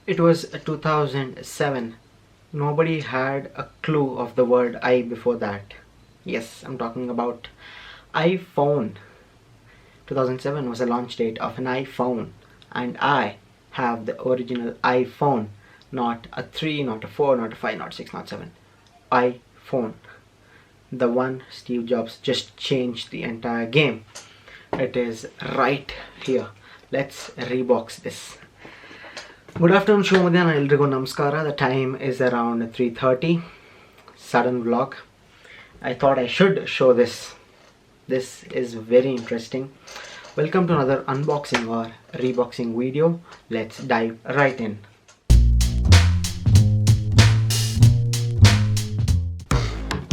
It was 2007. Nobody had a clue of the word I before that. Yes, I'm talking about iPhone. 2007 was the launch date of an iPhone, and I have the original iPhone, not a 3, not a 4, not a 5, not 6, not 7. iPhone. The one Steve Jobs just changed the entire game. It is right here. Let's rebox this. Good afternoon, Shomodhyana Eldrigo Namaskara. The time is around 3:30. Sudden vlog. I thought I should show this. This is very interesting. Welcome to another unboxing or reboxing video. Let's dive right in.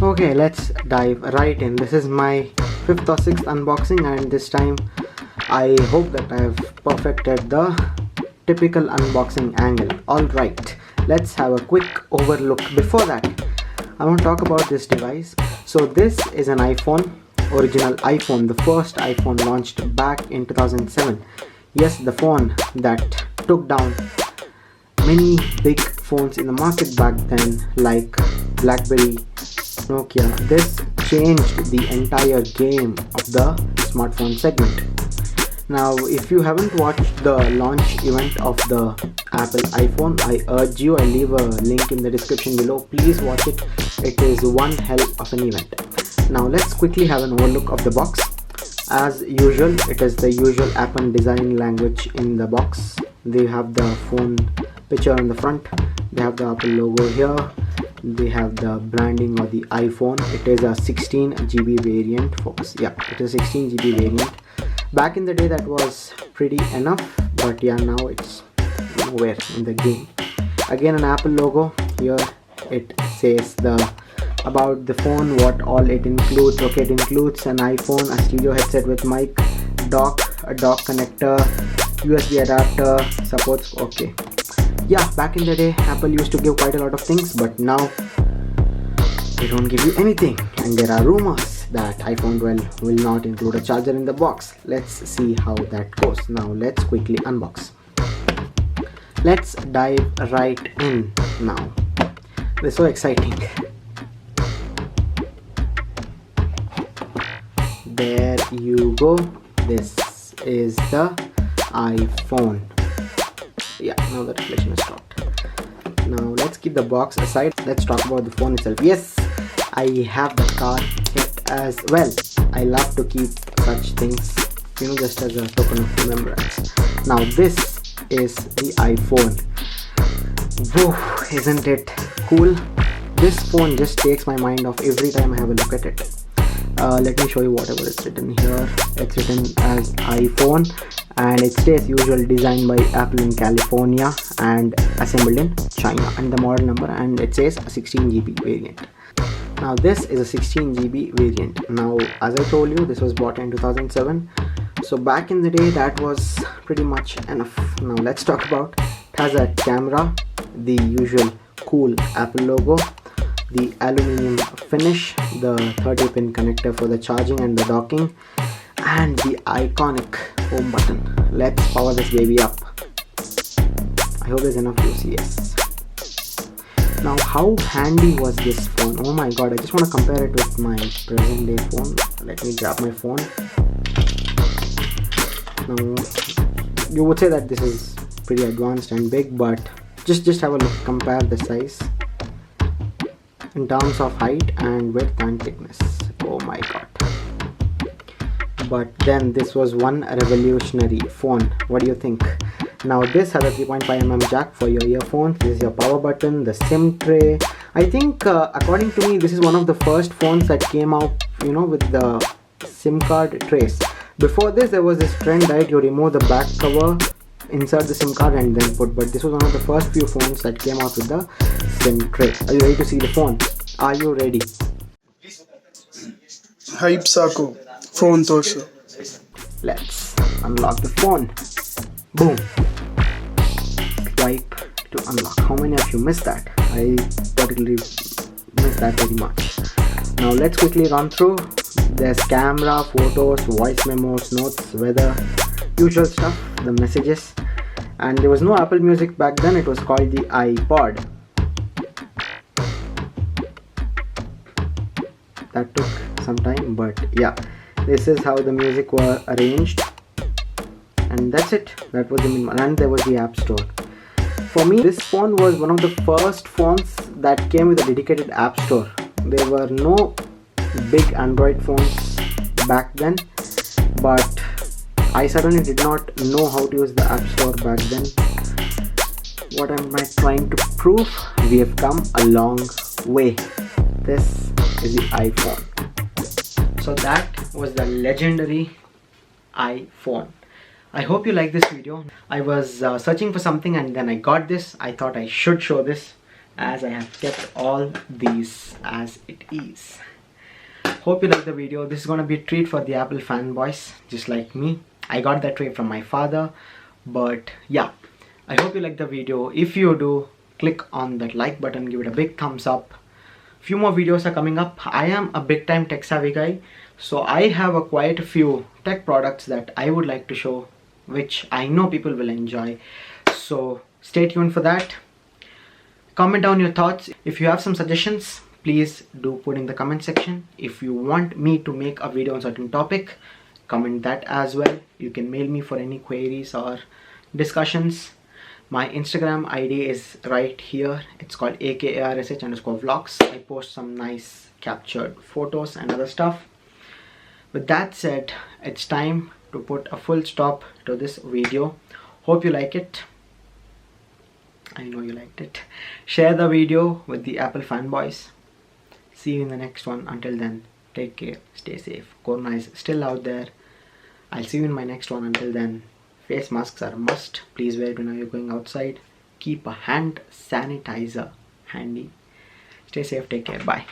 Okay, let's dive right in. This is my 5th or 6th unboxing, and this time I hope that I have perfected the typical unboxing angle. Alright, let's have a quick overlook. Before that, I want to talk about this device. So this is an iPhone, original iPhone, the first iPhone launched back in 2007. Yes, the phone that took down many big phones in the market back then, like BlackBerry, Nokia. This changed the entire game of the smartphone segment. Now, if you haven't watched the launch event of the Apple iPhone, I urge you, I leave a link in the description below. Please watch it. It is one hell of an event. Now, let's quickly have an overlook of the box. As usual, it is the usual Apple design language in the box. They have the phone picture on the front. They have the Apple logo here. They have the branding of the iPhone. It is a 16 GB variant. Focus. Yeah, it is a 16 GB variant. Back in the day that was pretty enough, but yeah, now it's nowhere in the game. Again, an Apple logo. Here it says about the phone, what all it includes. Okay, it includes an iPhone, a stereo headset with mic, dock, a dock connector, USB adapter, supports. Okay, yeah, back in the day Apple used to give quite a lot of things, but now they don't give you anything, and there are rumors that iPhone 12 will not include a charger in the box. Let's see how that goes. Now let's quickly unbox. Let's dive right in now. This is so exciting. There you go. This is the iPhone. Yeah, now the reflection is stopped. Now let's keep the box aside. Let's talk about the phone itself. Yes, I have the card kit as well. I love to keep such things, just as a token of remembrance. Now this is the iPhone. Whoa, isn't it cool? This phone just takes my mind off every time I have a look at it. Let me show you whatever is written here. It's written as iPhone, and it says usual, designed by Apple in California and assembled in China, and the model number, and it says a 16 GB variant. Now this is a 16 GB variant. Now, as I told you, this was bought in 2007, so back in the day that was pretty much enough. Now let's talk about it. Has a camera, the usual cool Apple logo, the aluminum finish, the 30-pin connector for the charging and the docking, and the iconic home button. Let's power this baby up. I hope there's enough UCS. Now, how handy was this phone? Oh my god, I just want to compare it with my present day phone. Let me grab my phone. Now, you would say that this is pretty advanced and big, but just have a look. Compare the size in terms of height and width and thickness. Oh my god. But then this was one revolutionary phone. What do you think? Now this has a 3.5mm jack for your earphones. This is your power button, the SIM tray. I think according to me, this is one of the first phones that came out, with the SIM card trays. Before this, there was this trend, right? You remove the back cover, insert the SIM card and then put. But this was one of the first few phones that came out with the SIM tray. Are you ready to see the phone? Are you ready? Hype Saku, phone toshu. Let's unlock the phone. Boom. Swipe to unlock. How many of you missed that? I particularly missed that very much. Now let's quickly run through. There's camera, photos, voice memos, notes, weather, usual stuff, the messages. and there was no Apple Music back then. It was called the iPod. That took some time, but yeah, this is how the music were arranged, and that's it. That was the minimal. And there was the App Store. For me, this phone was one of the first phones that came with a dedicated App Store. There were no big Android phones back then, but I certainly did not know how to use the App Store back then. What am I trying to prove? We have come a long way. This is the iPhone. So that was the legendary iPhone. I hope you like this video. I was searching for something and then I got this. I thought I should show this, as I have kept all these as it is. Hope you like the video. This is gonna be a treat for the Apple fanboys just like me. I got that tray from my father, but yeah, I hope you like the video. If you do, click on that like button, give it a big thumbs up. Few more videos are coming up. I am a big time tech savvy guy, so I have quite a few tech products that I would like to show, which I know people will enjoy. So stay tuned for that. Comment down your thoughts. If you have some suggestions, please do put in the comment section. If you want me to make a video on certain topic, comment that as well. You can mail me for any queries or discussions. My Instagram ID is right here. It's called AKARSH_vlogs. I post some nice captured photos and other stuff. With that said, it's time to put a full stop to this video. Hope you like it. I know you liked it. Share the video with the Apple fanboys. See you in the next one. Until then, take care, stay safe. Corona is still out there. I'll see you in my next one. Until then, face masks are a must. Please wear it whenever you're going outside. Keep a hand sanitizer handy. Stay safe, take care, bye.